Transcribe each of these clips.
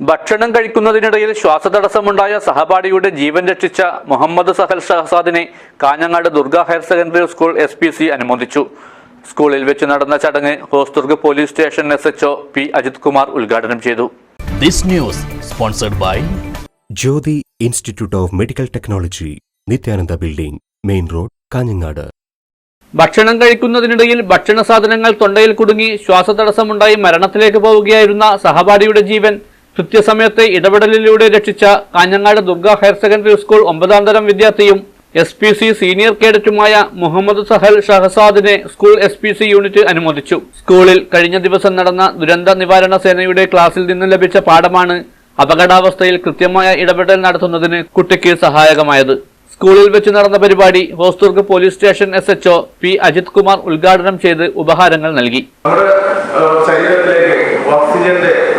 ഭക്ഷണം കഴിക്കുന്നതിനിടയിൽ ശ്വാസതടസ്സമുണ്ടായ സഹപാഠിയുടെ ജീവൻ രക്ഷിച്ച മുഹമ്മദ് സഹൽ ഷഹസാദിനെ Kanhangad Durga higher secondary school SPC അനുമോദിച്ചു. സ്കൂളിൽ വെച്ച് നടന്ന ചടങ്ങ് Hosdurg police station SHO P Ajith Kumar ഉദ്ഘാടനം ചെയ്തു. This news sponsored by Jyothi institute of medical technology, Nithyananda building, main road, Kanhangad. ഭക്ഷണം കഴിക്കുന്നതിനിടയിൽ ഭക്ഷണ സാധനങ്ങൾ തൊണ്ടയിൽ കുടുങ്ങി ശ്വാസതടസ്സമുണ്ടായി മരണത്തിലേക്ക് പോവുകയായിരുന്ന സഹപാഠിയുടെ ജീവൻ കൃത്യസമയത്തെ ഇടപെടലിലൂടെ രക്ഷിച്ച Kanhangad Durga higher secondary school 9ാം തരം വിദ്യാർത്ഥിയും SPC സീനിയർ കേഡറ്റുമായ മുഹമ്മദ് സഹൽ ഷഹസാദിനെ സ്കൂൾ SPC യൂണിറ്റ് അനുമോദിച്ചു. സ്കൂളിൽ കഴിഞ്ഞ ദിവസം നടന്ന ദുരന്ത നിവാരണ സേനയുടെ ക്ലാസ്സിൽ നിന്ന് ലഭിച്ച പാഠമാണ് അപകടാവസ്ഥയിൽ കൃത്യമായ ഇടപെടൽ നടത്തുന്നതിന് കുട്ടിക്ക് സഹായകമായത്. സ്കൂളിൽ വെച്ച് നടന്ന പരിപാടി Hosdurg police station SHO P Ajith Kumar ഉദ്ഘാടനം ചെയ്ത് ഉപഹാരങ്ങൾ നൽകി.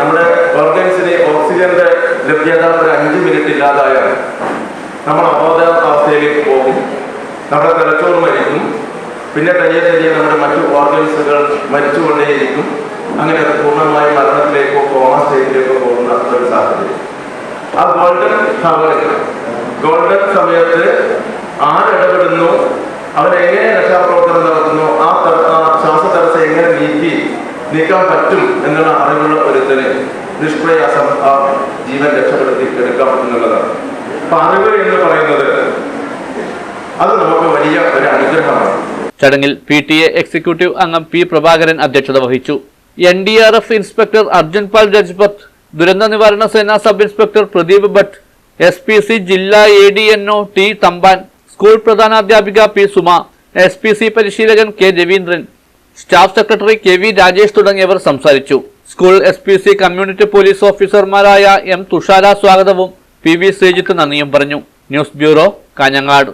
നമ്മുടെ ഓർഗൻസിന് ഓക്സിജന്റെ ലഭ്യത ഒരു 5 മിനിറ്റ് ഇല്ലാതായാൽ നമ്മൾ അബോധാവസ്ഥയിലേക്ക് പോകും. നമ്മുടെ തലച്ചോറ് മരിക്കും. പിന്നെ തനിയെ നമ്മുടെ മറ്റു ഓർഗൻസുകൾ മരിച്ചുകൊണ്ടേയിരിക്കും. അങ്ങനെ അത് പൂർണ്ണമായി മരണത്തിലേക്കോ കോമ സ്റ്റേജിലേക്കോ പോകുന്ന ഒരു സാഹചര്യം. ആ ഗോൾഡൻ സമയത്ത് ആരിടപെടുന്നു, അവരെങ്ങനെ രക്ഷാപ്രവർത്തനം നടത്തുന്നു, ആ ശ്വാസതടസ്സം എങ്ങനെ നീക്കാൻ പറ്റും എന്നുള്ള അറിവുള്ള ഒരുത്തന് നിഷ്പ്രയാസം ആ ജീവൻ രക്ഷപ്പെടുത്തി എടുക്കാം എന്നുള്ളതാണ്. അപ്പൊ അറിവ് എന്ന് പറയുന്നത് അത് നമുക്ക് വലിയ ഒരു അനുഗ്രഹമാണ്. ചടങ്ങിൽ PTA എക്സിക്യൂട്ടീവ് അംഗം P പ്രഭാകരൻ അധ്യക്ഷത വഹിച്ചു. NDRF ഇൻസ്പെക്ടർ അർജുൻ പാൽ രജ്പത്ത്, ദുരന്ത നിവാരണ സേന sub inspector Pradeep Bhatt, SPC ജില്ലാ ADNO T തമ്പാൻ, സ്കൂൾ പ്രധാനാധ്യാപിക P സുമ, SPC പരിശീലകൻ K Raveendran, staff secretary KV Rajesh തുടങ്ങിയവർ സംസാരിച്ചു. സ്കൂൾ SPC കമ്മ്യൂണിറ്റി പോലീസ് ഓഫീസർമാരായ M തുഷാര സ്വാഗതവും PV ശ്രീജിത്ത് നന്ദിയും പറഞ്ഞു. News bureau, Kanhangad.